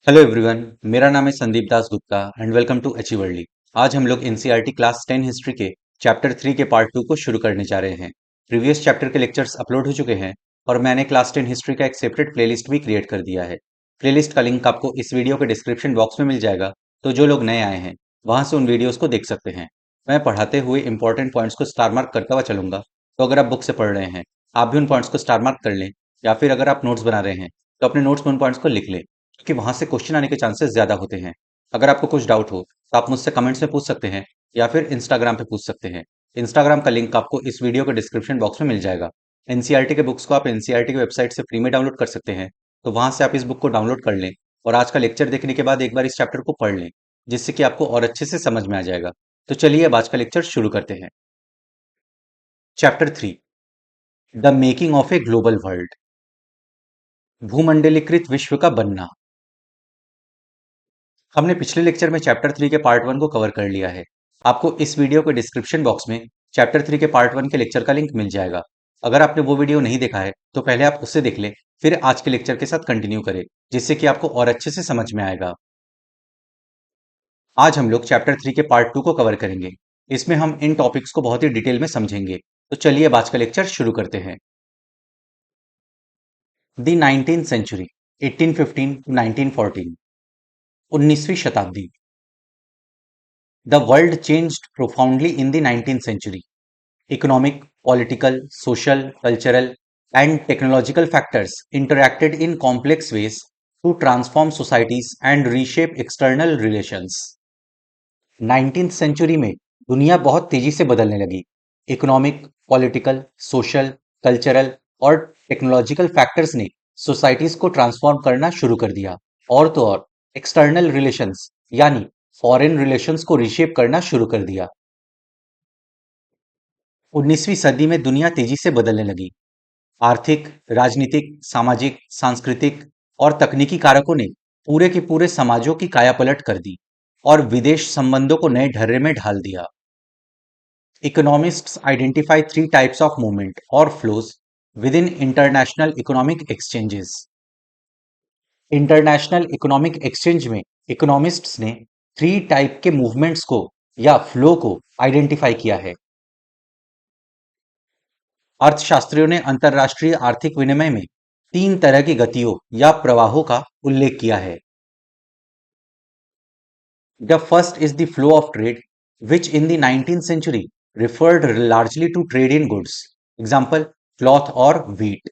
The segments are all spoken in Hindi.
हेलो एवरीवन, मेरा नाम है Sandeep Das Gupta and welcome to अचीवर्ली। आज हम लोग एनसीईआरटी क्लास 10 हिस्ट्री के चैप्टर 3 के पार्ट 2 को शुरू करने जा रहे हैं। प्रीवियस चैप्टर के लेक्चर्स अपलोड हो चुके हैं और मैंने क्लास 10 हिस्ट्री का एक सेपरेट प्लेलिस्ट भी क्रिएट कर दिया है। प्लेलिस्ट का लिंक आपको इस वीडियो के डिस्क्रिप्शन बॉक्स में मिल जाएगा, तो जो लोग नए आए हैं वहां से उन वीडियोस को देख सकते हैं। मैं पढ़ाते हुए इंपॉर्टेंट पॉइंट्स को स्टार मार्क करता हुआ चलूंगा, तो अगर आप बुक से पढ़ रहे हैं आप भी उन पॉइंट्स को स्टार मार्क कर लें, या फिर अगर आप नोट्स बना रहे हैं तो अपने नोट्स में उन पॉइंट्स को लिख लें, कि वहां से क्वेश्चन आने के चांसेस ज्यादा होते हैं। अगर आपको कुछ डाउट हो तो आप मुझसे कमेंट्स में पूछ सकते हैं, या फिर इंस्टाग्राम पे पूछ सकते हैं। इंस्टाग्राम का लिंक आपको इस वीडियो के डिस्क्रिप्शन बॉक्स में मिल जाएगा। एनसीईआरटी के बुक्स को आप एनसीईआरटी की वेबसाइट से फ्री में डाउनलोड कर सकते हैं, तो वहां से आप इस बुक को डाउनलोड कर लें और आज का लेक्चर देखने के बाद एक बार इस चैप्टर को पढ़ लें, जिससे कि आपको और अच्छे से समझ में आ जाएगा। तो चलिए अब आज का लेक्चर शुरू करते हैं। Chapter 3, the making of a global world. भूमंडलीकृत विश्व का बनना। हमने पिछले लेक्चर में चैप्टर 3 के पार्ट 1 को कवर कर लिया है। आपको इस वीडियो के डिस्क्रिप्शन बॉक्स में चैप्टर 3 के पार्ट 1 के लेक्चर का लिंक मिल जाएगा। अगर आपने वो वीडियो नहीं देखा है तो पहले आप उससे देख लें, फिर आज के लेक्चर के साथ कंटिन्यू करें, जिससे कि आपको और अच्छे से समझ में आएगा। आज हम लोग चैप्टर 3 के पार्ट 2 को कवर करेंगे। इसमें हम इन टॉपिक्स को बहुत ही डिटेल में समझेंगे। तो चलिए अब आज का लेक्चर शुरू करते हैं। दी 19th सेंचुरी, 1815 to 1914। 19वीं शताब्दी। The world changed profoundly in the 19th century. Economic, political, social, cultural, and technological factors interacted in complex ways to transform societies and reshape external relations. 19th century में दुनिया बहुत तेजी से बदलने लगी। इकोनॉमिक, पॉलिटिकल, सोशल, कल्चरल और टेक्नोलॉजिकल फैक्टर्स ने सोसाइटीज को ट्रांसफॉर्म करना शुरू कर दिया, और तो और एक्सटर्नल रिलेशंस यानी फॉरेन रिलेशंस को रिशेप करना शुरू कर दिया। 19वीं सदी में दुनिया तेजी से बदलने लगी। आर्थिक, राजनीतिक, सामाजिक, सांस्कृतिक और तकनीकी कारकों ने पूरे के पूरे समाजों की कायापलट कर दी और विदेश संबंधों को नए ढर्रे में ढाल दिया। Economists identify three types of movement or flows within international economic exchanges. International economic exchange में इकोनॉमिस्ट्स ने 3 टाइप के मूवमेंट्स को या फ्लो को आइडेंटिफाई किया है। अर्थशास्त्रियों ने अंतरराष्ट्रीय आर्थिक विनिमय में 3 तरह की गतियों या प्रवाहों का उल्लेख किया है। The first is the flow of trade, which in the 19th century referred largely to trade in goods, example cloth or wheat.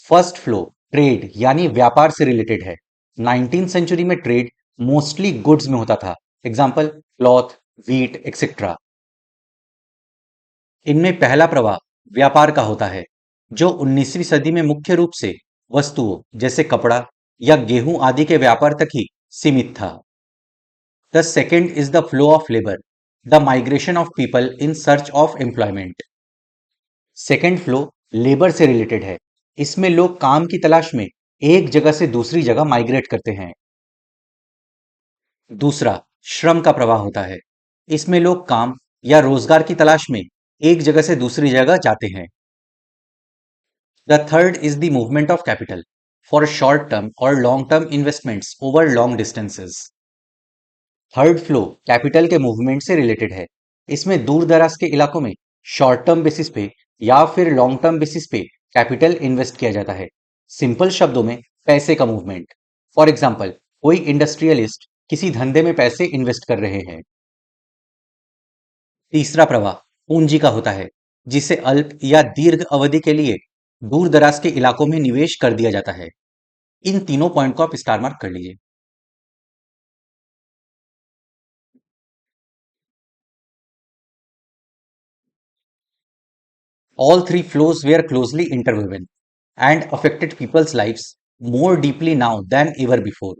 First flow trade यानी व्यापार से रिलेटेड है। 19th सेंचुरी में ट्रेड मोस्टली गुड्स में होता था, एग्जाम्पल क्लॉथ, व्हीट एक्सेट्रा। इनमें पहला प्रवाह व्यापार का होता है, जो 19वीं सदी में मुख्य रूप से वस्तुओं जैसे कपड़ा या गेहूं आदि के व्यापार तक ही सीमित था। The second is the flow of labour, the migration of people in search of employment. Second flow labour से रिलेटेड है। इसमें लोग काम की तलाश में एक जगह से दूसरी जगह माइग्रेट करते हैं। दूसरा श्रम का प्रवाह होता है। इसमें लोग काम या रोजगार की तलाश में एक जगह से दूसरी जगह जाते हैं। The third is the movement of capital for short term और long term investments over long distances. Third flow capital के मूवमेंट से रिलेटेड है। इसमें दूर दराज के इलाकों में शॉर्ट टर्म बेसिस पे या फिर लॉन्ग टर्म बेसिस पे कैपिटल इन्वेस्ट किया जाता है। सिंपल शब्दों में पैसे का मूवमेंट। फॉर एग्जाम्पल कोई इंडस्ट्रियलिस्ट किसी धंधे में पैसे इन्वेस्ट कर रहे हैं। तीसरा प्रवाह पूंजी का होता है, जिसे अल्प या दीर्घ अवधि के लिए दूर दराज के इलाकों में निवेश कर दिया जाता है। इन तीनों पॉइंट को आप स्टार मार्क कर लीजिए। All three flows were closely interwoven and affected people's lives more deeply now than ever before.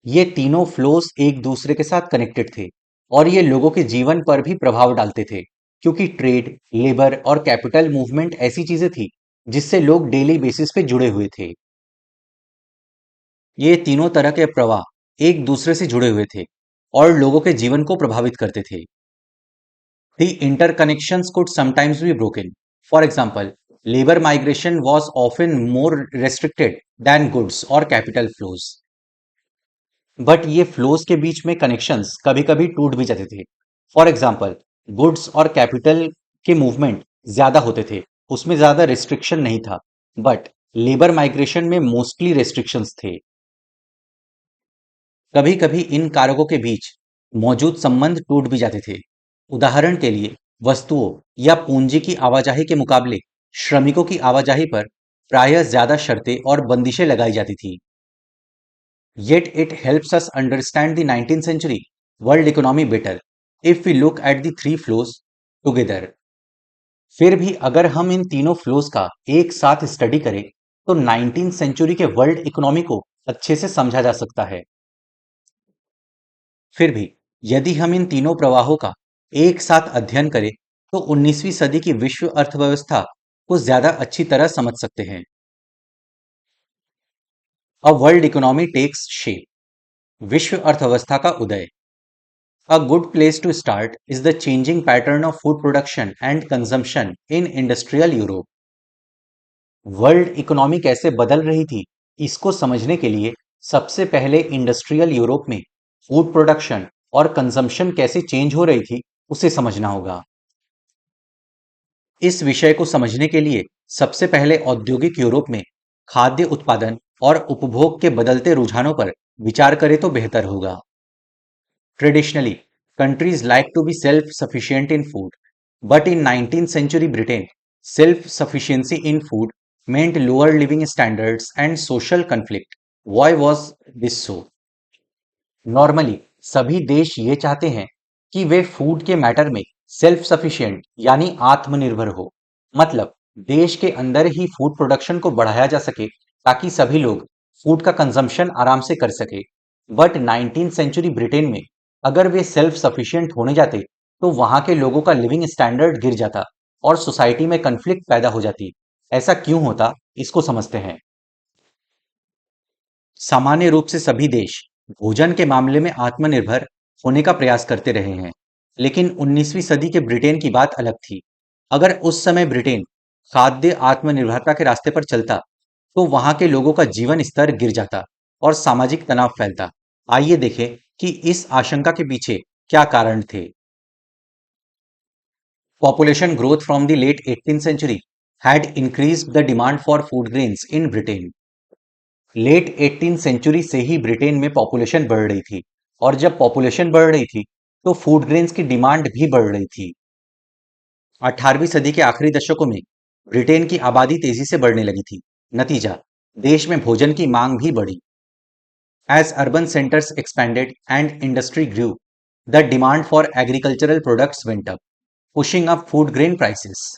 ये तीनों फ्लोस एक दूसरे के साथ कनेक्टेड थे और ये लोगों के जीवन पर भी प्रभाव डालते थे, क्योंकि ट्रेड, लेबर और कैपिटल मूवमेंट ऐसी चीजें थी जिससे लोग डेली बेसिस पे जुड़े हुए थे। ये तीनों तरह के प्रवाह एक दूसरे से जुड़े हुए थे और लोगों के जीवन को प्रभावित करते थे। The interconnections could sometimes be broken. For example, labor migration was often more restricted than goods और कैपिटल फ्लोज। बट ये फ्लोज के बीच में कनेक्शंस कभी कभी टूट भी जाते थे। फॉर एग्जाम्पल, गुड्स और कैपिटल के मूवमेंट ज्यादा होते थे, उसमें ज्यादा रिस्ट्रिक्शन नहीं था, बट लेबर माइग्रेशन में मोस्टली रेस्ट्रिक्शंस थे। कभी कभी इन कारकों के बीच मौजूद संबंध टूट भी जाते थे। उदाहरण के लिए, वस्तुओं या पूंजी की आवाजाही के मुकाबले श्रमिकों की आवाजाही पर प्रायः ज्यादा शर्तें और बंदिशें लगाई जाती थी। Yet it helps us understand the 19th century world economy better if we look at the three flows together. फिर भी अगर हम इन तीनों फ्लोज का एक साथ स्टडी करें तो 19th सेंचुरी के वर्ल्ड इकोनॉमी को अच्छे से समझा जा सकता है। फिर भी यदि हम इन तीनों प्रवाहों का एक साथ अध्ययन करें तो 19वीं सदी की विश्व अर्थव्यवस्था को ज्यादा अच्छी तरह समझ सकते हैं। A world economy takes shape. विश्व अर्थव्यवस्था का उदय। A good place to start is the changing pattern of food production and consumption in industrial Europe. World economy कैसे बदल रही थी, इसको समझने के लिए सबसे पहले इंडस्ट्रियल यूरोप में फूड प्रोडक्शन और कंजम्पशन कैसे चेंज हो रही थी, उसे समझना होगा। इस विषय को समझने के लिए सबसे पहले औद्योगिक यूरोप में खाद्य उत्पादन और उपभोग के बदलते रुझानों पर विचार करें तो बेहतर होगा। Traditionally, countries like to be self-sufficient in food, but in 19th century Britain, self-sufficiency in food meant lower living standards and social conflict. Why was this so? Normally सभी देश ये चाहते हैं कि वे फूड के मैटर में सेल्फ सफिशिएंट यानी आत्मनिर्भर हो। मतलब देश के अंदर ही फूड प्रोडक्शन को बढ़ाया जा सके ताकि सभी लोग फूड का कंजम्पशन आराम से कर सके। बट 19th सेंचुरी ब्रिटेन में अगर वे सेल्फ सफिशिएंट होने जाते तो वहां के लोगों का लिविंग स्टैंडर्ड गिर जाता और सोसाइटी में कन्फ्लिक्ट पैदा हो जाती। ऐसा क्यों होता, इसको समझते हैं। सामान्य रूप से सभी देश भोजन के मामले में आत्मनिर्भर होने का प्रयास करते रहे हैं, लेकिन 19वीं सदी के ब्रिटेन की बात अलग थी। अगर उस समय ब्रिटेन खाद्य आत्मनिर्भरता के रास्ते पर चलता तो वहां के लोगों का जीवन स्तर गिर जाता और सामाजिक तनाव फैलता। आइए देखें कि इस आशंका के पीछे क्या कारण थे। Population growth from the late 18th century had increased the demand for food grains in Britain. Late 18 century से ही ब्रिटेन में पॉपुलेशन बढ़ रही थी, और जब पॉपुलेशन बढ़ रही थी तो फूड ग्रेन्स की डिमांड भी बढ़ रही थी। 18वीं सदी के आखिरी दशकों में ब्रिटेन की आबादी तेजी से बढ़ने लगी थी। नतीजा, देश में भोजन की मांग भी बढ़ी। As urban centres expanded and industry grew, the demand for agricultural products went up, pushing up food grain prices.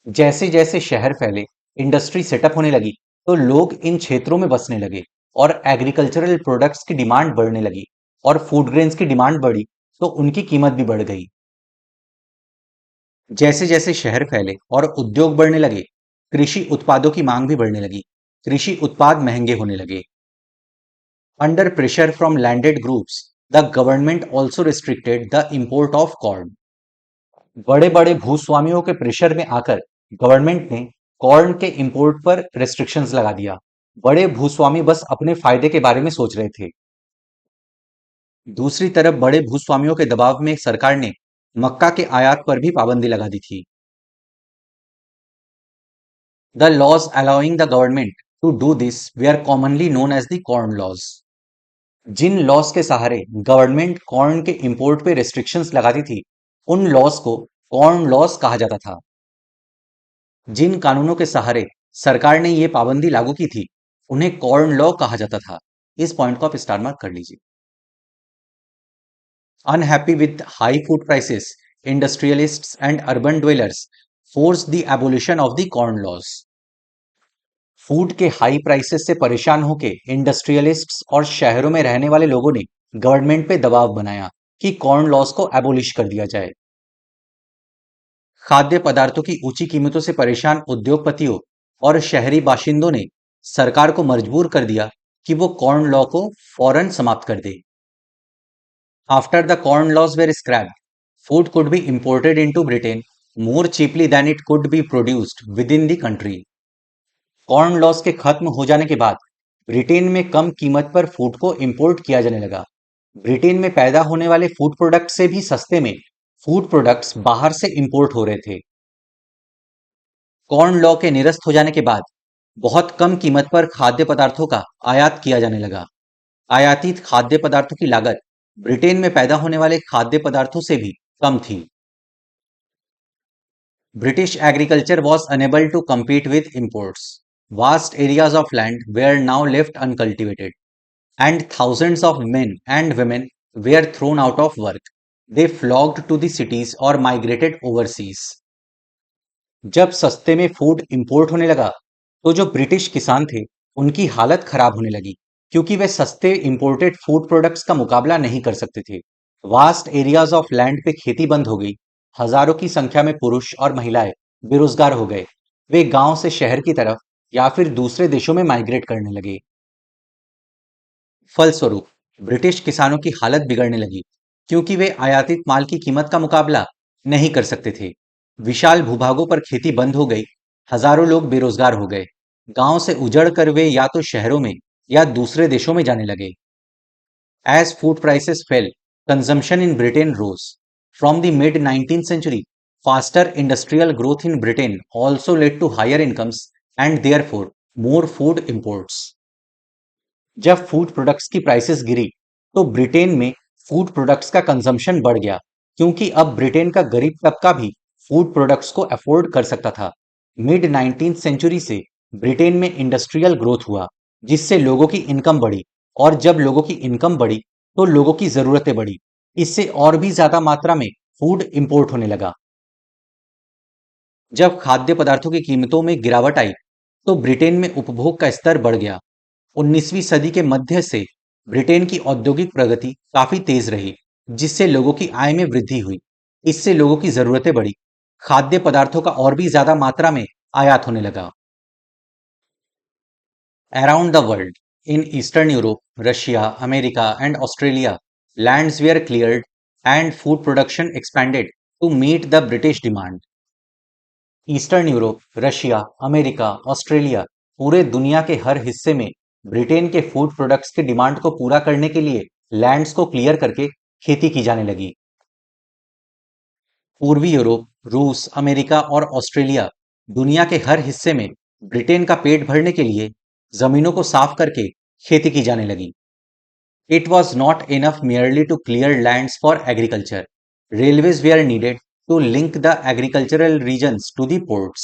जैसे जैसे शहर फैले, इंडस्ट्री सेटअप होने लगी तो लोग इन क्षेत्रों में बसने लगे और एग्रीकल्चरल प्रोडक्ट्स की डिमांड बढ़ने लगी, और फूड ग्रेन्स की डिमांड बढ़ी तो उनकी कीमत भी बढ़ गई। जैसे जैसे शहर फैले और उद्योग बढ़ने लगे, कृषि उत्पादों की मांग भी बढ़ने लगी, कृषि उत्पाद महंगे होने लगे। Under pressure from landed groups, the government also restricted the import of corn. बड़े बड़े भूस्वामियों के प्रेशर में आकर गवर्नमेंट ने कॉर्न के इंपोर्ट पर रेस्ट्रिक्शंस लगा दिया। बड़े भूस्वामी बस अपने फायदे के बारे में सोच रहे थे। दूसरी तरफ बड़े भूस्वामियों के दबाव में सरकार ने मक्का के आयात पर भी पाबंदी लगा दी थी। The laws allowing the government to do this were commonly known as the corn laws. जिन लॉज के सहारे गवर्नमेंट कॉर्न के इंपोर्ट पे रेस्ट्रिक्शंस लगाती थी, उन लॉज को कॉर्न लॉज कहा जाता था। जिन कानूनों के सहारे सरकार ने ये पाबंदी लागू की थी, उन्हें कॉर्न लॉ कहा जाता था। इस पॉइंट को आप स्टार मार्क कर लीजिए। Unhappy with high food prices, industrialists and urban dwellers force the abolition of the corn laws. Food के हाई प्राइसेस से परेशान होके इंडस्ट्रियलिस्ट्स और शहरों में रहने वाले लोगों ने गवर्नमेंट पे दबाव बनाया कि कॉर्न लॉज को एबोलिश कर दिया जाए। खाद्य पदार्थों की ऊंची कीमतों से परेशान उद्योगपतियों और शहरी बाशिंदों ने सरकार को मजबूर कर दिया कि वो कॉर्न लॉ को फौरन समाप्त कर दे। After the corn laws were scrapped, food could be imported into Britain more cheaply than it could be produced within the country. Corn laws के खत्म हो जाने के बाद ब्रिटेन में कम कीमत पर फूड को इंपोर्ट किया जाने लगा। ब्रिटेन में पैदा होने वाले फूड प्रोडक्ट से भी सस्ते में फूड प्रोडक्ट्स बाहर से इंपोर्ट हो रहे थे। कॉर्न लॉ के निरस्त हो जाने के बाद बहुत कम कीमत पर खाद्य पदार्थों का आयात किया जाने लगा। आयातित खाद्य पदार्थों की लागत ब्रिटेन में पैदा होने वाले खाद्य पदार्थों से भी कम थी। British agriculture was unable to compete with imports. Vast areas of land were now left uncultivated, and thousands of men and women were thrown out of work. They flocked to the cities or migrated overseas. जब सस्ते में फूड इंपोर्ट होने लगा, तो जो ब्रिटिश किसान थे, उनकी हालत खराब होने लगी, क्योंकि वे सस्ते इंपोर्टेड फूड प्रोडक्ट्स का मुकाबला नहीं कर सकते थे। वास्ट एरियाज ऑफ लैंड पे खेती बंद हो गई। हजारों की संख्या में पुरुष और महिलाएं बेरोजगार हो गए। वे गांव से शहर की तरफ या फिर दूसरे देशों में माइग्रेट करने लगे। फलस्वरूप ब्रिटिश किसानों की हालत बिगड़ने लगी, क्योंकि वे आयातित माल की कीमत का मुकाबला नहीं कर सकते थे। विशाल भूभागों पर खेती बंद हो गई। हजारों लोग बेरोजगार हो गए। गांव से उजड़ कर वे या तो शहरों में या दूसरे देशों में जाने लगे। As food prices fell, consumption in Britain rose. From the mid 19th century, faster industrial growth in Britain also led to higher incomes and therefore more food imports. जब फूड प्रोडक्ट्स की प्राइसेस गिरी, तो ब्रिटेन में फूड प्रोडक्ट्स का कंजम्पशन बढ़ गया, क्योंकि अब ब्रिटेन का गरीब तबका भी फूड प्रोडक्ट्स को अफोर्ड कर सकता था। मिड 19th सेंचुरी से ब्रिटेन में इंडस्ट्रियल ग्रोथ हुआ, जिससे लोगों की इनकम बढ़ी, और जब लोगों की इनकम बढ़ी, तो लोगों की जरूरतें बढ़ी। इससे और भी ज्यादा मात्रा में फूड इंपोर्ट होने लगा। जब खाद्य पदार्थों की कीमतों में गिरावट आई, तो ब्रिटेन में उपभोग का स्तर बढ़ गया। 19वीं सदी के मध्य से ब्रिटेन की औद्योगिक प्रगति काफी तेज रही, जिससे लोगों की आय में वृद्धि हुई। इससे लोगों की जरूरतें बढ़ी। खाद्य पदार्थों का और भी ज्यादा मात्रा में आयात होने लगा। Around the world, in Eastern Europe, Russia, America, and Australia, lands were cleared and food production expanded to meet the British demand. Eastern Europe, Russia, America, Australia, पूरे दुनिया के हर हिस्से में ब्रिटेन के फूड प्रोडक्ट्स के डिमांड को पूरा करने के लिए लैंड्स को क्लियर करके खेती की जाने लगी। पूर्वी यूरोप, रूस, अमेरिका और ऑस्ट्रेलिया, दुनिया के हर हिस्से में ब्रिटेन का पेट भरने के लिए जमीनों को साफ करके खेती की जाने लगी। It was not enough merely to clear lands for agriculture. Railways were needed to link the agricultural regions to the ports.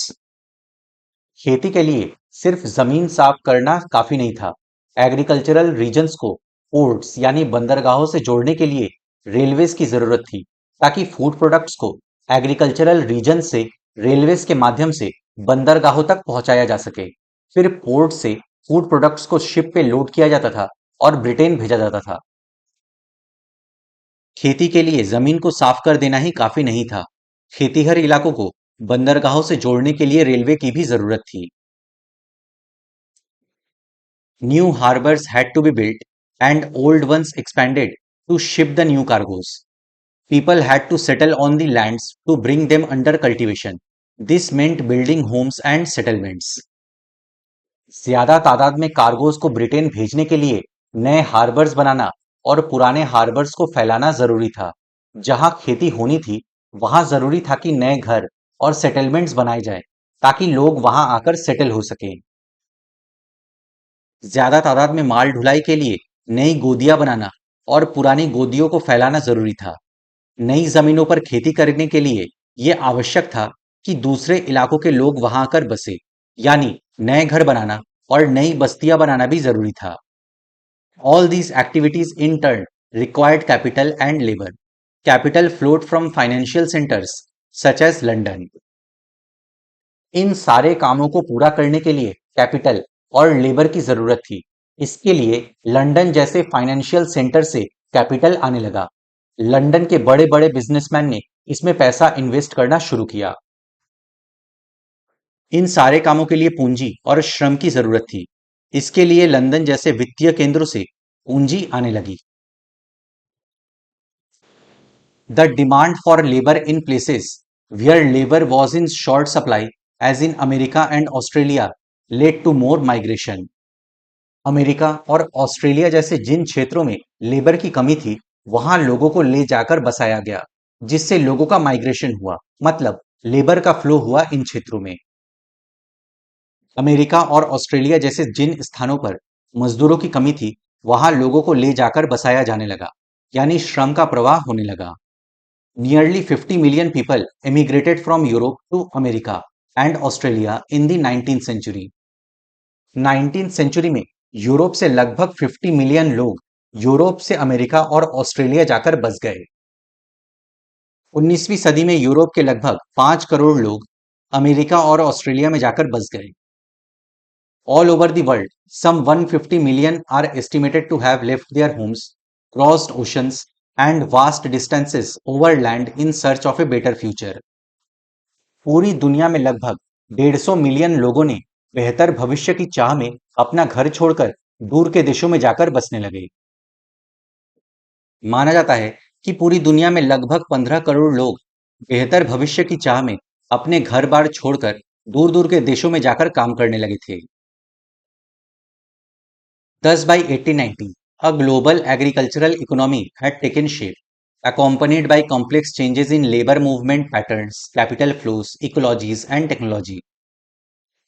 खेती के लिए सिर्फ जमीन साफ करना काफी नहीं था। एग्रीकल्चरल रीजन्स को पोर्ट्स यानी बंदरगाहों से जोड़ने के लिए रेलवेज की जरूरत थी, ताकि फूड प्रोडक्ट्स को एग्रीकल्चरल रीजन से रेलवेज के माध्यम से बंदरगाहों तक पहुंचाया जा सके। फिर पोर्ट से फूड प्रोडक्ट्स को शिप पे लोड किया जाता था और ब्रिटेन भेजा जाता था। खेती के लिए जमीन को साफ कर देना ही काफी नहीं था। खेतीहर इलाकों को बंदरगाहों से जोड़ने के लिए रेलवे की भी जरूरत थी। New harbors had to be built and old ones expanded to ship the new cargoes. People had to settle on the lands to bring them under cultivation. This meant building homes and settlements. ज्यादा तादाद में कार्गोज को ब्रिटेन भेजने के लिए नए हार्बर्स बनाना और पुराने हार्बर्स को फैलाना जरूरी था। जहां खेती होनी थी, वहां जरूरी था कि नए घर और सेटलमेंट्स बनाए जाएं, ताकि लोग वहां आकर सेटल हो सकें। ज्यादा तादाद में माल ढुलाई के लिए नई गोदियां बनाना और पुरानी गोदियों को फैलाना जरूरी था। नई जमीनों पर खेती करने के लिए यह आवश्यक था कि दूसरे इलाकों के लोग वहां आकर बसे, यानी नए घर बनाना और नई बस्तियां बनाना भी जरूरी था। All these activities in turn required capital and labor. Capital flowed from financial centers such as London. इन सारे कामों को पूरा करने के लिए कैपिटल और लेबर की जरूरत थी। इसके लिए लंदन जैसे फाइनेंशियल सेंटर से कैपिटल आने लगा। लंदन के बड़े बड़े बिजनेसमैन ने इसमें पैसा इन्वेस्ट करना शुरू किया। इन सारे कामों के लिए पूंजी और श्रम की जरूरत थी। इसके लिए लंदन जैसे वित्तीय केंद्रों से पूंजी आने लगी। The demand for labor in places where labor was in short supply, as in America and Australia, led to more migration. America और ऑस्ट्रेलिया जैसे जिन क्षेत्रों में लेबर की कमी थी, वहां लोगों को ले जाकर बसाया गया, जिससे लोगों का माइग्रेशन हुआ, मतलब लेबर का फ्लो हुआ इन क्षेत्रों में। अमेरिका और ऑस्ट्रेलिया जैसे जिन स्थानों पर मजदूरों की कमी थी, वहां लोगों को ले जाकर बसाया जाने लगा, यानी श्रम का प्रवाह होने लगा। Nearly 50 million people emigrated from Europe to America and Australia in the 19th century. 19th century में यूरोप से लगभग 50 मिलियन लोग यूरोप से अमेरिका और ऑस्ट्रेलिया जाकर बस गए। 19वीं सदी में यूरोप के लगभग 5 करोड़ लोग अमेरिका और ऑस्ट्रेलिया में जाकर बस गए। All over the world, some 150 million are estimated to have left their homes, crossed oceans, and vast distances over land in search of a better future. पूरी दुनिया में लगभग 150 मिलियन लोगों ने बेहतर भविष्य की चाह में अपना घर छोड़कर दूर के देशों में जाकर बसने लगे। माना जाता है कि पूरी दुनिया में लगभग 15 करोड़ लोग बेहतर भविष्य की चाह में अपने घर बार छोड़कर दूर दूर के देशों में जाकर काम करने लगे थे। Thus, by 1890, a global agricultural economy had taken shape, accompanied by complex changes in labor movement patterns, capital flows, ecologies, and technology.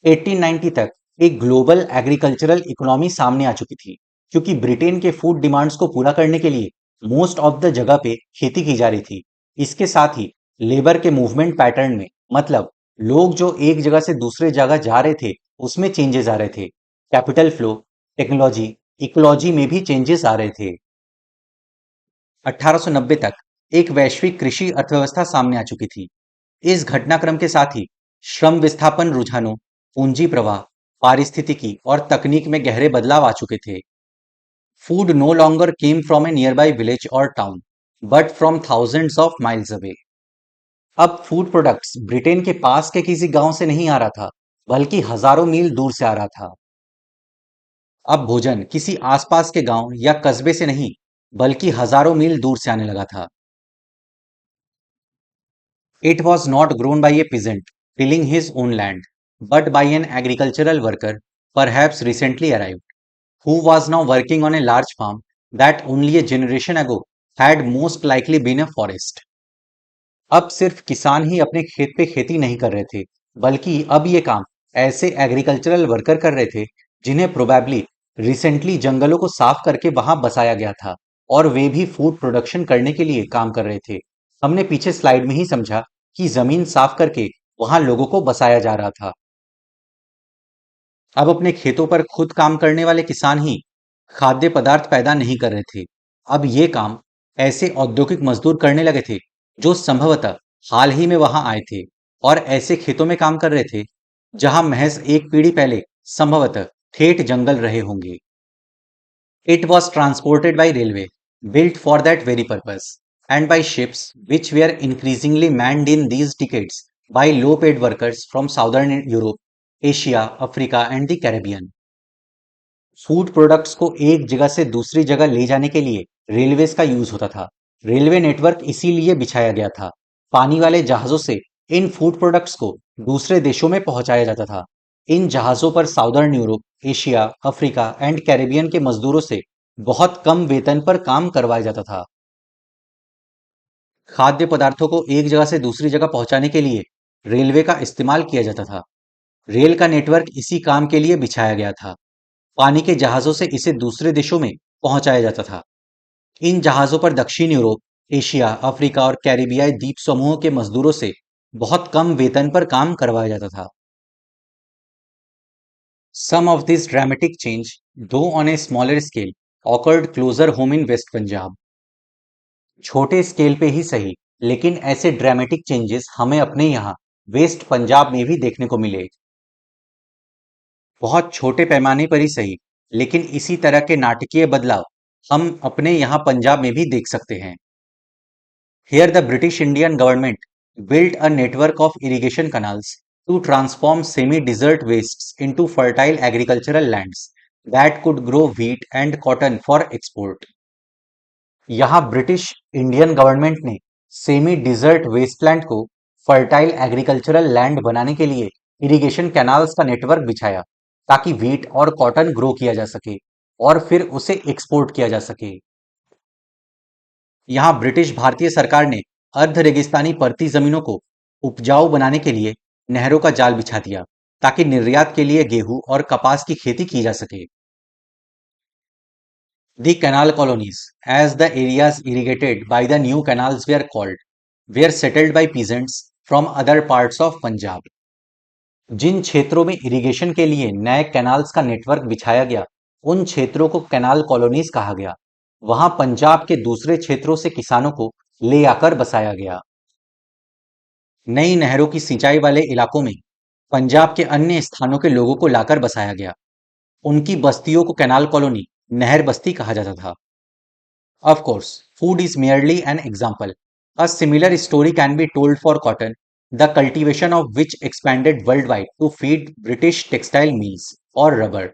1890 तक एक ग्लोबल एग्रीकल्चरल इकोनॉमी सामने आ चुकी थी, क्योंकि ब्रिटेन के फूड डिमांड्स को पूरा करने के लिए मोस्ट ऑफ द जगह पे खेती की जा रही थी। इसके साथ ही लेबर के मूवमेंट पैटर्न में, मतलब लोग जो एक जगह से दूसरे जगह जा रहे थे, उसमें चेंजेस आ रहे थे। कैपिटल फ्लो, टेक्नोलॉजी, इकोलॉजी में भी चेंजेस आ रहे थे। 1890 तक एक वैश्विक कृषि अर्थव्यवस्था सामने आ चुकी थी। इस घटनाक्रम के साथ ही श्रम विस्थापन रुझानों, पूंजी प्रवाह, पारिस्थितिकी और तकनीक में गहरे बदलाव आ चुके थे। Food no longer came from a nearby village और town, but from thousands of miles away. अब फूड प्रोडक्ट्स ब्रिटेन के पास के किसी गांव से नहीं आ रहा था, बल्कि हजारों मील दूर से आ रहा था। अब भोजन किसी आसपास के गांव या कस्बे से नहीं, बल्कि हजारों मील दूर से आने लगा था। It was not grown by A peasant tilling his own land, but by an agricultural worker, perhaps recently arrived, who was now working on a large farm that only a generation ago had most likely been a forest. अब सिर्फ किसान ही अपने खेत पे खेती नहीं कर रहे थे, बल्कि अब ये काम ऐसे एग्रीकल्चरल वर्कर कर रहे थे जिन्हें प्रोबेबली रिसेंटली जंगलों को साफ करके वहां बसाया गया था, और वे भी फूड प्रोडक्शन करने के लिए काम कर रहे थे। हमने पीछे स्लाइड में ही समझा कि जमीन साफ करके वहां लोगों को बसाया जा रहा था। अब अपने खेतों पर खुद काम करने वाले किसान ही खाद्य पदार्थ पैदा नहीं कर रहे थे। अब ये काम ऐसे औद्योगिक मजदूर करने लगे थे जो संभवतः हाल ही में वहां आए थे और ऐसे खेतों में काम कर रहे थे जहां महज एक पीढ़ी पहले संभवतः ठेठ जंगल रहे होंगे। It was transported by railway, built for that very purpose, and by ships which were increasingly manned in these decades by low paid workers from southern Europe, Asia, Africa, and the Caribbean. Food products को एक जगह से दूसरी जगह ले जाने के लिए रेलवेज का यूज होता था। रेलवे नेटवर्क इसीलिए बिछाया गया था। पानी वाले जहाजों से इन फूड प्रोडक्ट्स को दूसरे देशों में पहुंचाया जाता था। इन जहाजों पर southern Europe, Asia, Africa and Caribbean के मजदूरों से बहुत कम वेतन पर काम करवाया जाता था। खाद्य पदार्थों को एक जगह से दूसरी जगह पहुंचाने के लिए रेलवे का इस्तेमाल किया जाता था। रेल का नेटवर्क इसी काम के लिए बिछाया गया था। पानी के जहाजों से इसे दूसरे देशों में पहुंचाया जाता था। इन जहाजों पर दक्षिण यूरोप, एशिया, अफ्रीका और कैरिबियाई द्वीप समूहों के मजदूरों से बहुत कम वेतन पर काम करवाया जाता था। Some of this dramatic change, though on a smaller scale, occurred closer home in West Punjab. छोटे स्केल पे ही सही, लेकिन ऐसे ड्रामेटिक चेंजेस हमें अपने यहाँ वेस्ट पंजाब में भी देखने को मिले। बहुत छोटे पैमाने पर ही सही, लेकिन इसी तरह के नाटकीय बदलाव हम अपने यहाँ पंजाब में भी देख सकते हैं। Here the British Indian government built a network of irrigation canals to transform semi-desert wastes into fertile agricultural lands that could grow wheat and cotton for export. यहाँ ब्रिटिश इंडियन गवर्नमेंट ने सेमी डिजर्ट वेस्टलैंड को फर्टाइल एग्रीकल्चरल लैंड बनाने के लिए इरिगेशन कैनाल्स का नेटवर्क बिछाया, ताकि वीट और कॉटन ग्रो किया जा सके और फिर उसे एक्सपोर्ट किया जा सके। यहाँ ब्रिटिश भारतीय सरकार ने अर्ध रेगिस्तानी परती जमीनों को उपजाऊ बनाने के लिए नहरों का जाल बिछा दिया ताकि निर्यात के लिए गेहूं और कपास की खेती की जा सके। The canal colonies, as the areas irrigated by the new canals were called, were settled by peasants from other parts of Punjab. जिन क्षेत्रों में इरिगेशन के लिए नए कैनाल्स का नेटवर्क बिछाया गया, उन क्षेत्रों को कैनाल कॉलोनीज कहा गया। वहां पंजाब के दूसरे क्षेत्रों से किसानों को ले आकर बसाया गया। नई नहरों की सिंचाई वाले इलाकों में पंजाब के अन्य स्थानों के लोगों को लाकर बसाया गया। उनकी बस्तियों को कैनाल कॉलोनी, नहर बस्ती कहा जाता था। Of course, food is merely an example. A similar story can be told for cotton, the cultivation of which expanded worldwide to feed British textile mills or rubber.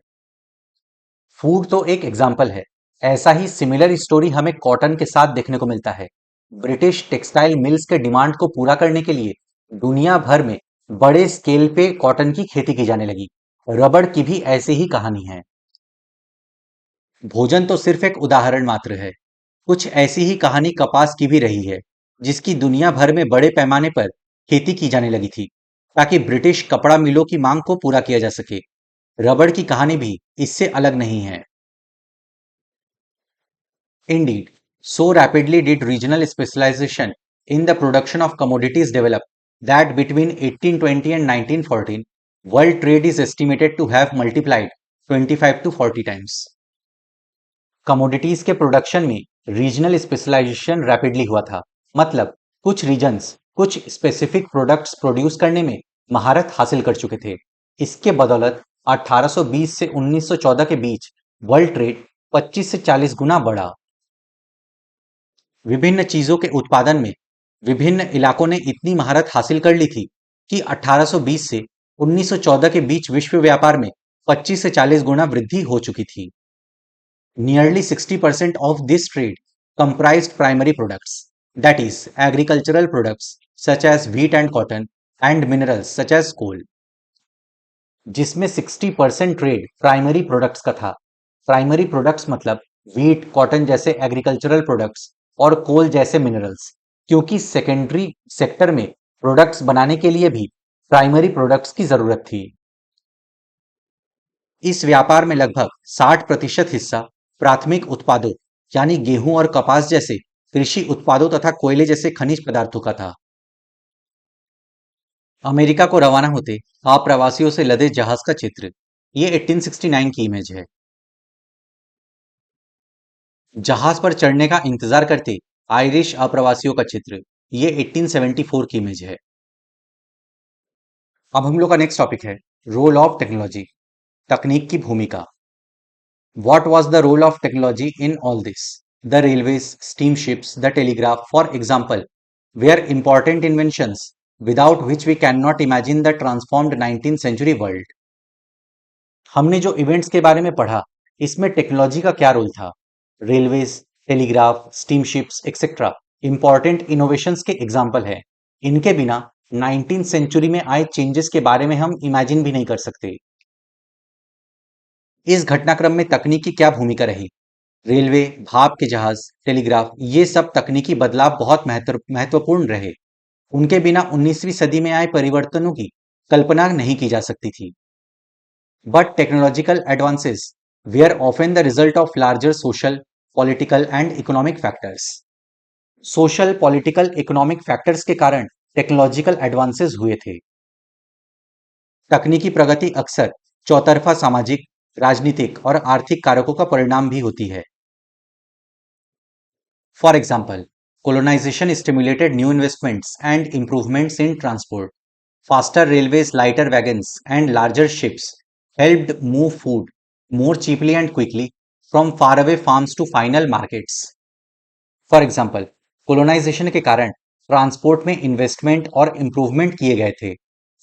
Food तो एक एग्जाम्पल है, ऐसा ही सिमिलर स्टोरी हमें कॉटन के साथ देखने को मिलता है। ब्रिटिश टेक्सटाइल मिल्स के डिमांड को पूरा करने के लिए दुनिया भर में बड़े स्केल पे कॉटन की खेती की जाने लगी। रबड़ की भी ऐसी ही कहानी है। भोजन तो सिर्फ एक उदाहरण मात्र है। कुछ ऐसी ही कहानी कपास की भी रही है, जिसकी दुनिया भर में बड़े पैमाने पर खेती की जाने लगी थी ताकि ब्रिटिश कपड़ा मिलों की मांग को पूरा किया जा सके। रबड़ की कहानी भी इससे अलग नहीं है। Indeed, so rapidly did regional specialization in the production of commodities develop that between 1820 and 1914, world trade is estimated to have multiplied 25 to 40 times. Commodities के प्रोडक्शन में रीजनल स्पेशलाइजेशन रैपिडली हुआ था। मतलब कुछ रीजन्स कुछ स्पेसिफिक प्रोडक्ट्स प्रोड्यूस करने में महारत हासिल कर चुके थे। इसके बदौलत 1820 से 1914 के बीच वर्ल्ड ट्रेड 25 से 40 गुना बढ़ा। विभिन्न चीजों के उत्पादन में विभिन्न इलाकों ने इतनी महारत हासिल कर ली थी कि 1820 से 1914 के बीच विश्व व्यापार में 25 से 40 गुना वृद्धि हो चुकी थी। Nearly 60% of this trade comprised primary products, that is, agricultural products such as wheat and cotton, and minerals such as coal. जिसमें 60% ट्रेड प्राइमरी प्रोडक्ट्स का था। प्राइमरी प्रोडक्ट्स मतलब व्हीट, कॉटन जैसे एग्रीकल्चरल प्रोडक्ट्स और कोल जैसे मिनरल्स, क्योंकि सेकेंडरी सेक्टर में प्रोडक्ट्स बनाने के लिए भी प्राइमरी प्रोडक्ट्स की जरूरत थी। इस व्यापार में लगभग 60% हिस्सा प्राथमिक उत्पादों यानी गेहूं और कपास जैसे कृषि उत्पादों तथा कोयले जैसे खनिज पदार्थों का था। अमेरिका को रवाना होते अप्रवासियों से लदे जहाज का चित्र, ये 1869 की इमेज है। जहाज पर चढ़ने का इंतजार करते आयरिश अप्रवासियों का चित्र, ये 1874 की इमेज है। अब हम लोग का नेक्स्ट टॉपिक है रोल ऑफ टेक्नोलॉजी, तकनीक की भूमिका। What was the role of technology in all this? The railways, steamships, the telegraph, for example, were important inventions without which we cannot imagine the transformed 19th century world. हमने जो इवेंट्स के बारे में पढ़ा, इसमें टेक्नोलॉजी का क्या रोल था? Railways, telegraph, steamships etcetera important innovations के एग्जाम्पल है। इनके बिना 19th सेंचुरी में आए चेंजेस के बारे में हम इमेजिन भी नहीं कर सकते। इस घटनाक्रम में तकनीक की क्या भूमिका रही? रेलवे, भाप के जहाज, टेलीग्राफ, ये सब तकनीकी बदलाव बहुत महत्वपूर्ण रहे। उनके बिना 19वीं सदी में आए परिवर्तनों की कल्पना नहीं की जा सकती थी। But technological advances were often the result of larger social, political and economic factors. Social, political, economic factors के कारण टेक्नोलॉजिकल एडवांसेस हुए थे। तकनीकी प्रगति अक्सर चौतरफा सामाजिक, राजनीतिक और आर्थिक कारकों का परिणाम भी होती है। For example, colonization stimulated new investments and improvements in transport. Faster railways, lighter wagons, and larger ships helped move food more cheaply and quickly from faraway farms to final markets. For example, colonization के कारण ट्रांसपोर्ट में इन्वेस्टमेंट और इंप्रूवमेंट किए गए थे।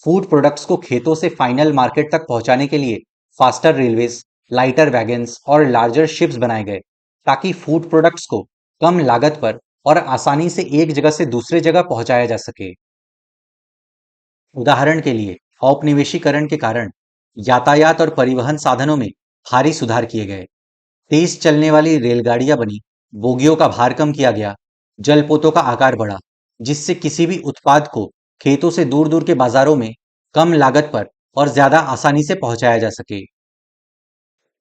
फूड प्रोडक्ट्स को खेतों से फाइनल मार्केट तक पहुंचाने के लिए फास्टर रेलवेज, लाइटर वैगन्स और लार्जर शिप्स बनाए गए ताकि फूड प्रोडक्ट्स को कम लागत पर और आसानी से एक जगह से दूसरे जगह पहुंचाया जा सके। उदाहरण के लिए औपनिवेशीकरण के कारण यातायात और परिवहन साधनों में भारी सुधार किए गए। तेज चलने वाली रेलगाड़ियां बनी, बोगियों का भार कम किया गया, जलपोतों का आकार बढ़ा, जिससे किसी भी उत्पाद को खेतों से दूर दूर के बाजारों में कम लागत पर और ज्यादा आसानी से पहुंचाया जा सके।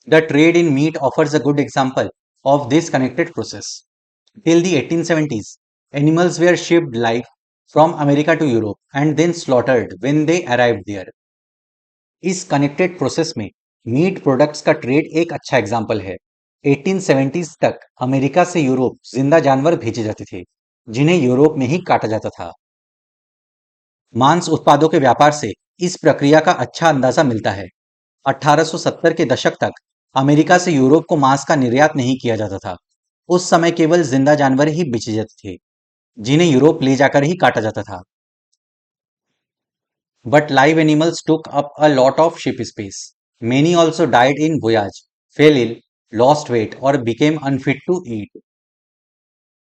The trade in meat offers a good example of this connected process. Till the 1870s, animals were shipped live from America to Europe and then slaughtered when they arrived there. इस कनेक्टेड प्रोसेस में मीट प्रोडक्ट्स का ट्रेड एक अच्छा एग्जाम्पल है। 1870s तक अमेरिका से यूरोप जिंदा जानवर भेजे जाते थे, जिन्हें यूरोप में ही काटा जाता था। मांस उत्पादों के व्यापार से इस प्रक्रिया का अच्छा अंदाजा मिलता है। 1870 के दशक तक अमेरिका से यूरोप को मांस का निर्यात नहीं किया जाता था। उस समय केवल जिंदा जानवर ही बेचे जाते थे, जिन्हें यूरोप ले जाकर ही काटा जाता था। But live animals took up a lot of ship space. Many also died in voyage, fell ill, lost weight or became unfit to eat.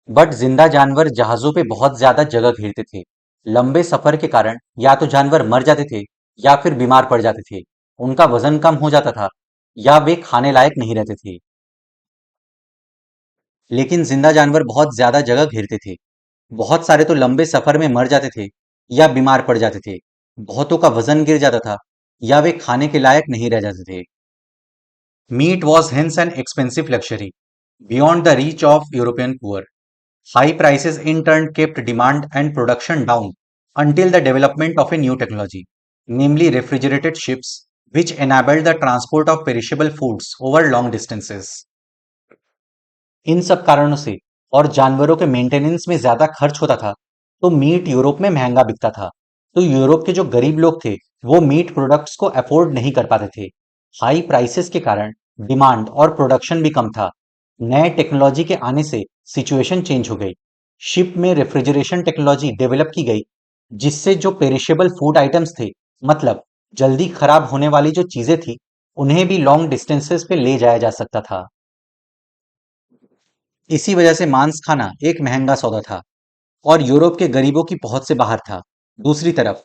But जिंदा जानवर जहाजों पे बहुत ज्यादा जगह घेरते थे। लंबे सफर के कारण या तो जानवर मर जाते थे या फिर बीमार पड़ जाते थे। उनका वजन कम हो जाता था या वे खाने लायक नहीं रहते थे। लेकिन जिंदा जानवर बहुत ज्यादा जगह घेरते थे। बहुत सारे तो लंबे सफर में मर जाते थे या बीमार पड़ जाते थे। बहुतों का वजन गिर जाता था या वे खाने के लायक नहीं रह जाते थे। Meat was hence an expensive luxury beyond the reach of European poor. High prices in turn kept demand and production down until the development of a new technology, namely refrigerated ships, which enabled the transport of perishable foods over long distances. इन सब कारणों से और जानवरों के मेंटेनेंस में ज्यादा खर्च होता था, तो मीट यूरोप में महंगा बिकता था। तो यूरोप के जो गरीब लोग थे, वो मीट प्रोडक्ट्स को अफोर्ड नहीं कर पाते थे। हाई प्राइसेस के कारण डिमांड और प्रोडक्शन भी कम था। नए टेक्नोलॉजी के आने से सिचुएशन चेंज हो गई। शिप में रेफ्रिजरेशन टेक्नोलॉजी डेवलप की गई, जिससे जो पेरिशेबल फूड आइटम्स थे, मतलब जल्दी खराब होने वाली जो चीजें थी, उन्हें भी लॉन्ग डिस्टेंसेस पे ले जाया जा सकता था। इसी वजह से मांस खाना एक महंगा सौदा था और यूरोप के गरीबों की पहुंच से बाहर था। दूसरी तरफ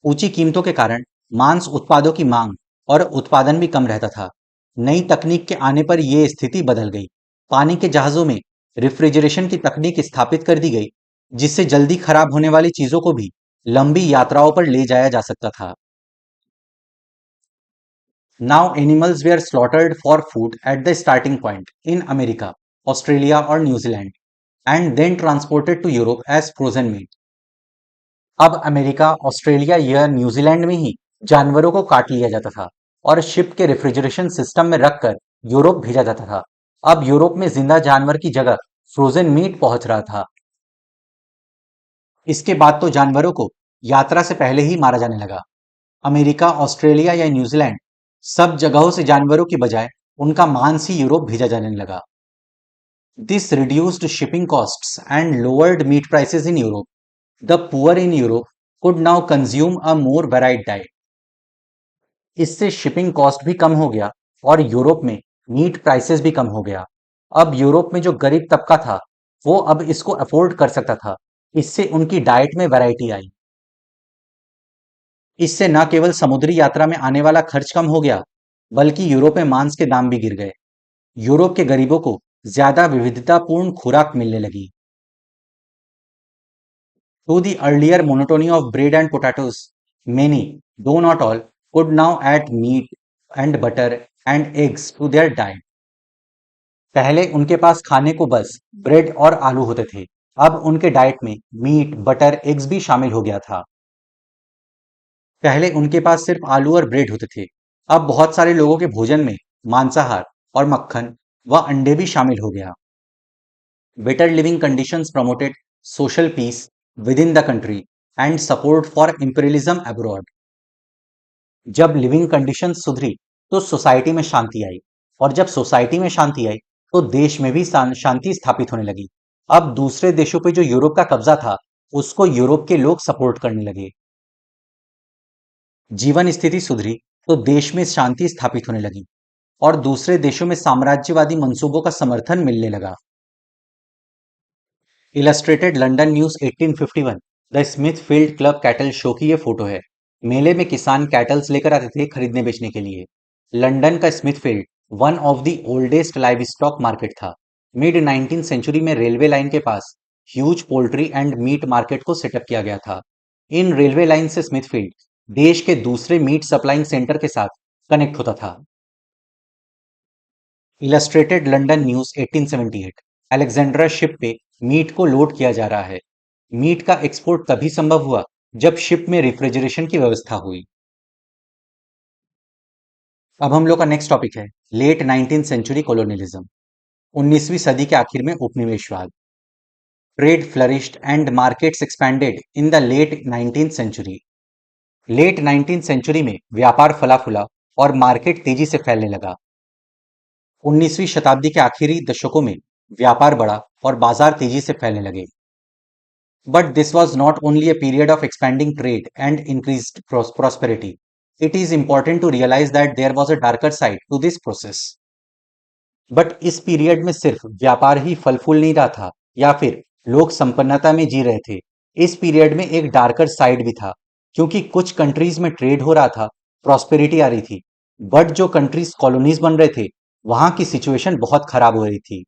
ऊंची कीमतों के कारण मांस उत्पादों की मांग और उत्पादन भी कम रहता था। नई तकनीक के आने पर यह स्थिति बदल गई। पानी के जहाजों में रेफ्रिजरेशन की तकनीक स्थापित कर दी गई, जिससे जल्दी खराब होने वाली चीजों को भी लंबी यात्राओं पर ले जाया जा सकता था। Now animals were slaughtered for food at the starting point in America, Australia or New Zealand and then transported to Europe as frozen meat. अब अमेरिका, ऑस्ट्रेलिया या न्यूजीलैंड में ही जानवरों को काट लिया जाता था और शिप के रेफ्रिजरेशन सिस्टम में रखकर यूरोप भेजा जाता था। अब यूरोप में जिंदा जानवर की जगह फ्रोजन मीट पहुंच रहा था। इसके बाद तो जानवरों को यात्रा से पहले ही मारा जाने लगा। अमेरिका, ऑस्ट्रेलिया या न्यूजीलैंड सब जगहों से जानवरों की बजाय उनका मांस ही यूरोप भेजा जाने लगा। This reduced shipping costs and lowered meat prices in Europe. The poor in Europe could now consume a more varied diet. इससे शिपिंग कॉस्ट भी कम हो गया और यूरोप में मीट प्राइसेस भी कम हो गया। अब यूरोप में जो गरीब तबका था, वो अब इसको अफोर्ड कर सकता था। इससे उनकी डाइट में वैरायटी आई। इससे न केवल समुद्री यात्रा में आने वाला खर्च कम हो गया, बल्कि यूरोप में मांस के दाम भी गिर गए। यूरोप के गरीबों को ज्यादा विविधतापूर्ण खुराक मिलने लगी। To the earlier monotony of bread and potatoes, many, though not all, could now add meat and butter and eggs to their diet. पहले उनके पास खाने को बस ब्रेड और आलू होते थे। अब उनके डाइट में मीट, बटर, एग्स भी शामिल हो गया था। पहले उनके पास सिर्फ आलू और ब्रेड होते थे। अब बहुत सारे लोगों के भोजन में मांसाहार और मक्खन व अंडे भी शामिल हो गया। Better living conditions promoted social peace within the country and support for imperialism abroad. जब लिविंग कंडीशंस सुधरी तो सोसाइटी में शांति आई और जब सोसाइटी में शांति आई तो देश में भी शांति स्थापित होने लगी। अब दूसरे देशों पे जो यूरोप का कब्जा था, उसको यूरोप के लोग सपोर्ट करने लगे। जीवन स्थिति सुधरी तो देश में शांति स्थापित होने लगी और दूसरे देशों में साम्राज्यवादी मंसूबों का समर्थन मिलने लगा। Illustrated London news 1851 the Smith field club cattle show की ये फोटो है। मेले में किसान कैटल्स लेकर आते थे खरीदने बेचने के लिए। लंदन का Smithfield one of the oldest livestock market था। मिड 19 सेंचुरी में रेलवे लाइन के पास huge poultry and meat market को सेटअप किया गया था। इन रेलवे लाइन से स्मिथफील्ड देश के दूसरे मीट सप्लाइंग सेंटर के साथ कनेक्ट होता था। Illustrated London news 1878। Alexandra ship पे मीट को लोड किया जा रहा है। मीट का एक्सपोर्ट तभी संभव हुआ जब शिप में रेफ्रिजरेशन की व्यवस्था हुई। अब हम लोग का नेक्स्ट टॉपिक है लेट 19th सेंचुरी कोलोनियलिज्म। 19वीं सदी के आखिर में उपनिवेशवाद। Trade flourished and markets expanded in the late 19th century. Late 19th century में व्यापार फला फूला और मार्केट तेजी से फैलने लगा। 19वीं शताब्दी के आखिरी दशकों में व्यापार बढ़ा और बाजार तेजी से फैलने लगे। But this was not only a period of expanding trade and increased prosperity. It is important to realize that there was a darker side to this process. But इस पीरियड में सिर्फ व्यापार ही फल फूल नहीं रहा था या फिर लोग संपन्नता में जी रहे थे। इस पीरियड में एक डार्कर साइड भी था, क्योंकि कुछ कंट्रीज में ट्रेड हो रहा था, प्रॉस्पेरिटी आ रही थी, बट जो कंट्रीज कॉलोनीज बन रहे थे वहां की सिचुएशन बहुत खराब हो रही थी।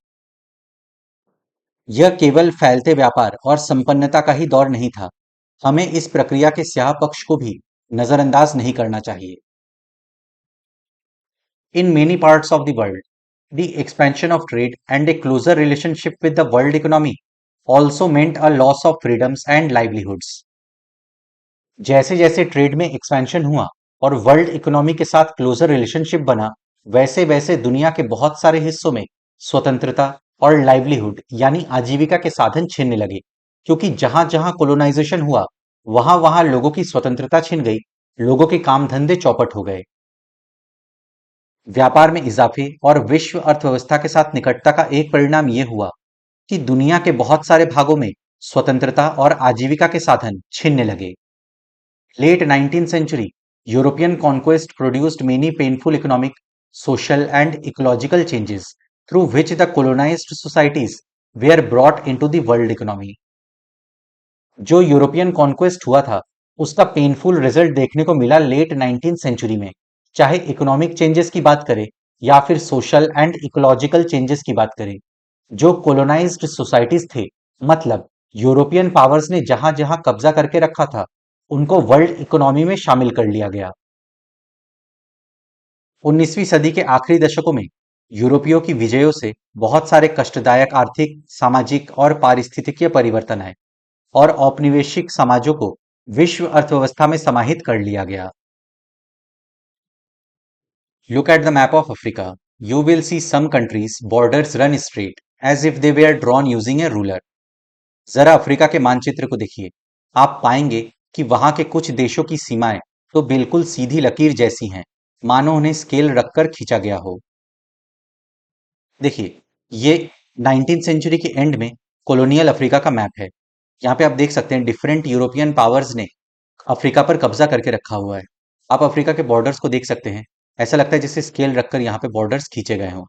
यह केवल फैलते व्यापार और संपन्नता का ही दौर नहीं था। हमें इस प्रक्रिया के स्याह पक्ष को भी नजरअंदाज नहीं करना चाहिए। In many parts of the world, the expansion of trade and a closer relationship with the world economy also meant a loss of freedoms and livelihoods. जैसे जैसे ट्रेड में एक्सपेंशन हुआ और वर्ल्ड इकोनॉमी के साथ क्लोजर रिलेशनशिप बना, वैसे वैसे दुनिया के बहुत सारे हिस्सों में स्वतंत्रता और लाइवलीहुड यानी आजीविका के साधन छिनने लगे, क्योंकि जहां जहां कोलोनाइजेशन हुआ वहां वहां लोगों की स्वतंत्रता छिन गई, लोगों के काम धंधे चौपट हो गए। व्यापार में इजाफे और विश्व अर्थव्यवस्था के साथ निकटता का एक परिणाम यह हुआ कि दुनिया के बहुत सारे भागों में स्वतंत्रता और आजीविका के साधन छिनने लगे। Late 19th century, European conquest produced many painful economic, social, and ecological changes through which the colonized societies were brought into the world economy. जो यूरोपियन कॉन्क्वेस्ट हुआ था उसका पेनफुल रिजल्ट देखने को मिला लेट 19th सेंचुरी में, चाहे इकोनॉमिक चेंजेस की बात करें या फिर सोशल एंड इकोलॉजिकल चेंजेस की बात करें। जो कोलोनाइज्ड सोसाइटीज थे, मतलब यूरोपियन पावर्स ने जहां जहां कब्जा करके रखा था, उनको वर्ल्ड इकोनॉमी में शामिल कर लिया गया। 19वीं सदी के आखिरी दशकों में यूरोपियों की विजयों से बहुत सारे कष्टदायक आर्थिक, सामाजिक और पारिस्थितिकीय परिवर्तन आए और औपनिवेशिक समाजों को विश्व अर्थव्यवस्था में समाहित कर लिया गया। Look at the map of Africa. You will see some countries' borders run straight, as if they were drawn using a ruler. जरा अफ्रीका के मानचित्र को देखिए। आप पाएंगे कि वहां के कुछ देशों की सीमाएं तो बिल्कुल सीधी लकीर जैसी हैं, मानो उन्हें स्केल रखकर खींचा गया हो। देखिए, ये 19th सेंचुरी के एंड में कॉलोनियल अफ्रीका का मैप है। यहाँ पे आप देख सकते हैं डिफरेंट यूरोपियन पावर्स ने अफ्रीका पर कब्जा करके रखा हुआ है। आप अफ्रीका के बॉर्डर्स को देख सकते हैं, ऐसा लगता है जैसे स्केल रखकर यहाँ पे बॉर्डर्स खींचे गए हों।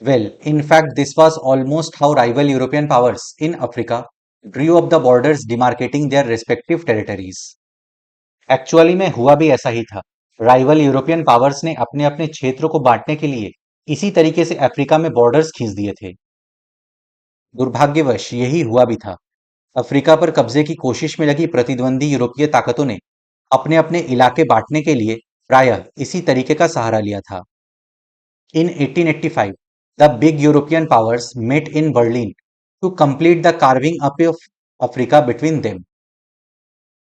Well, in fact, this was almost how rival European powers in Africa drew up the borders demarcating their respective territories. Actually में हुआ भी ऐसा ही था। राइवल यूरोपियन पावर्स ने अपने अपने क्षेत्रों को बांटने के लिए इसी तरीके से अफ्रीका में बॉर्डर्स खींच दिए थे। दुर्भाग्यवश यही हुआ भी था। अफ्रीका पर कब्जे की कोशिश में लगी प्रतिद्वंदी यूरोपीय ताकतों ने अपने अपने इलाके बांटने के लिए प्रायः इसी तरीके का सहारा लिया था। In 1885, the big European powers met in Berlin to complete the carving up of Africa between them.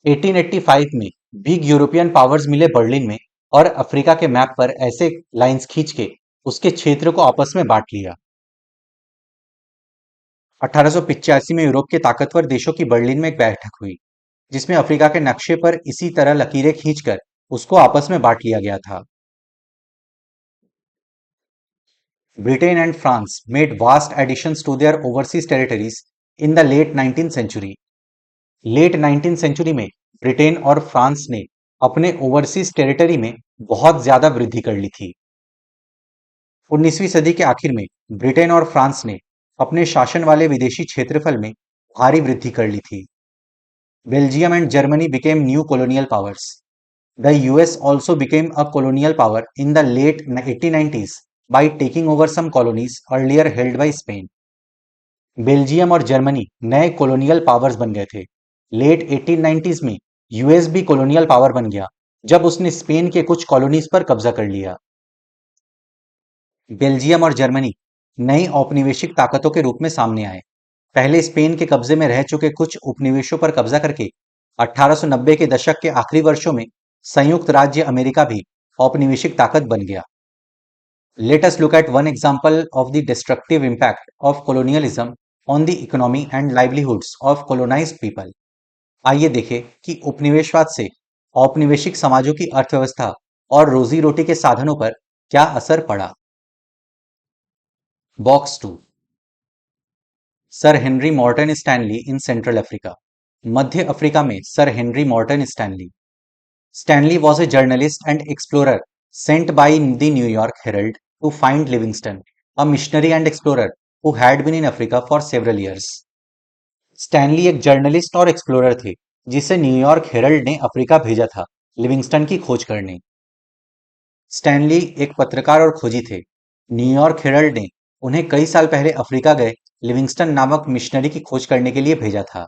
1885 में बिग यूरोपियन पावर्स मिले बर्लिन में और अफ्रीका के मैप पर ऐसे लाइंस खींच के उसके क्षेत्र को आपस में बांट लिया। 1885 में यूरोप के ताकतवर देशों की बर्लिन में एक बैठक हुई, जिसमें अफ्रीका के नक्शे पर इसी तरह लकीरें खींचकर उसको आपस में बांट लिया गया था। Britain and France made vast additions to their overseas territories in the late 19th century. Late 19th century में ब्रिटेन और फ्रांस ने अपने ओवरसीज टेरिटरी में बहुत ज्यादा वृद्धि कर ली थी। 19वीं सदी के आखिर में ब्रिटेन और फ्रांस ने अपने शासन वाले विदेशी क्षेत्रफल में भारी वृद्धि कर ली थी। Belgium and Germany became new colonial powers. The US also became a colonial power in the late 1890s by taking over some colonies earlier held by Spain. Belgium और जर्मनी नए कॉलोनियल पावर्स बन गए थे। लेट 1890s में यूएस भी कॉलोनियल पावर बन गया जब उसने स्पेन के कुछ कॉलोनीज पर कब्जा कर लिया। बेल्जियम और जर्मनी नई औपनिवेशिक ताकतों के रूप में सामने आए। पहले स्पेन के कब्जे में रह चुके कुछ उपनिवेशों पर कब्जा करके 1890 के दशक के आखिरी वर्षों में संयुक्त राज्य अमेरिका भी औपनिवेशिक ताकत बन गया। Let us look at one example of the destructive impact of colonialism on the economy and livelihoods of colonized people. आइए देखें कि उपनिवेशवाद से औपनिवेशिक समाजों की अर्थव्यवस्था और रोजी रोटी के साधनों पर क्या असर पड़ा। Box 2, sir Henry Morton Stanley in central Africa. मध्य अफ्रीका में sir Henry Morton Stanley. Stanley was a journalist and explorer sent by the New York Herald to find Livingstone, a missionary and explorer who had been in Africa for several years. Stanley एक जर्नलिस्ट और एक्सप्लोरर थे जिसे न्यूयॉर्क हेरल्ड ने अफ्रीका भेजा था लिविंगस्टन की खोज करने। स्टैनली एक पत्रकार और खोजी थे। न्यूयॉर्क हेरल्ड ने उन्हें कई साल पहले अफ्रीका गए लिविंगस्टन नामक मिशनरी की खोज करने के लिए भेजा था।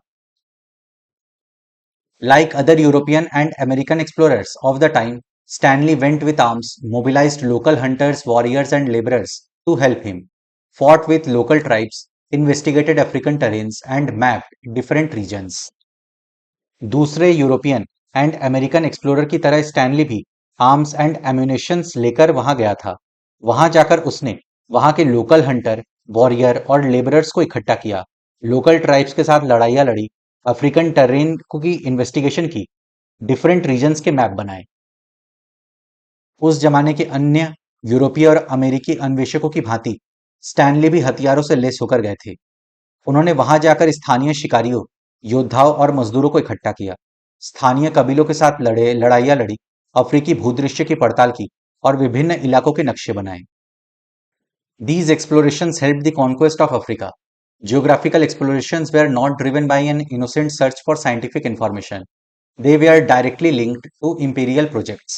Like other European and American explorers of the time, Stanley went with arms, mobilized local hunters, warriors, and laborers to help him, fought with local tribes, investigated African terrains, and mapped different regions. दूसरे यूरोपियन एंड अमेरिकन एक्सप्लोरर की तरह स्टैनली भी आर्म्स एंड एम्यूनेशंस लेकर वहां गया था। वहां जाकर उसने वहां के लोकल हंटर, वॉरियर और लेबरर्स को इकट्ठा किया, लोकल ट्राइब्स के साथ लड़ाइयां लड़ी, अफ्रीकन टेरेन की इन्वेस्टिगेशन की, डिफरेंट रीजन्स के मैप बनाए। उस जमाने के अन्य यूरोपीय और अमेरिकी अन्वेषकों की भांति स्टैनली भी हथियारों से लैस होकर गए थे। उन्होंने वहां जाकर स्थानीय शिकारियों, योद्धाओं और मजदूरों को इकट्ठा किया, स्थानीय कबीलों के साथ लड़ाइयां लड़ी, अफ्रीकी भूदृश्य की पड़ताल की और विभिन्न इलाकों के नक्शे बनाए। These explorations helped the conquest of Africa. Geographical explorations were not driven by an innocent search for scientific information. They were directly linked to imperial projects.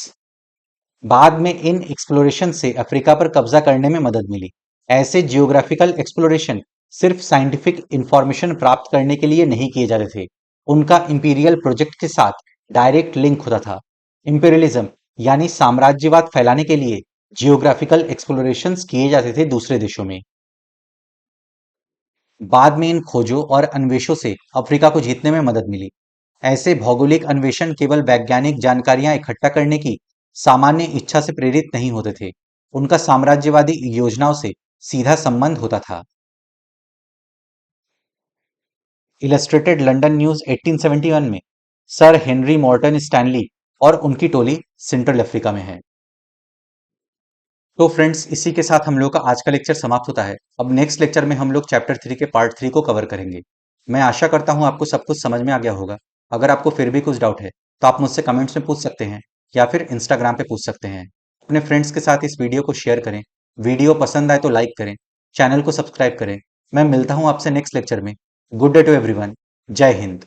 बाद में इन एक्सप्लोरेशन से अफ्रीका पर कब्जा करने में मदद मिली। ऐसे जियोग्राफिकल एक्सप्लोरेशन सिर्फ साइंटिफिक इंफॉर्मेशन प्राप्त करने के लिए नहीं किए जाते थे, उनका इंपीरियल प्रोजेक्ट के साथ डायरेक्ट लिंक होता था। इंपीरियलिज्म यानी साम्राज्यवाद फैलाने के लिए जियोग्राफिकल एक्सप्लोरेशंस किए जाते थे दूसरे देशों में। बाद में इन खोजों और अन्वेषों से अफ्रीका को जीतने में मदद मिली। ऐसे भौगोलिक अन्वेषण केवल वैज्ञानिक जानकारियां इकट्ठा करने की सामान्य इच्छा से प्रेरित नहीं होते थे, उनका साम्राज्यवादी योजनाओं से सीधा संबंध होता था। इलस्ट्रेटेड लंदन न्यूज 1871 में सर हेनरी मॉर्टन स्टैनली और उनकी टोली सेंट्रल अफ्रीका में है। तो फ्रेंड्स, इसी के साथ हम लोग का आज का लेक्चर समाप्त होता है। अब नेक्स्ट लेक्चर में हम लोग चैप्टर 3 के पार्ट 3 को कवर करेंगे। मैं आशा करता हूं आपको सब कुछ समझ में आ गया होगा। अगर आपको फिर भी कुछ डाउट है तो आप मुझसे कमेंट्स में पूछ सकते हैं या फिर इंस्टाग्राम पे पूछ सकते हैं। अपने फ्रेंड्स के साथ इस वीडियो को शेयर करें। वीडियो पसंद आए तो लाइक करें, चैनल को सब्सक्राइब करें। मैं मिलता हूं आपसे नेक्स्ट लेक्चर में। Good day to everyone. जय हिंद।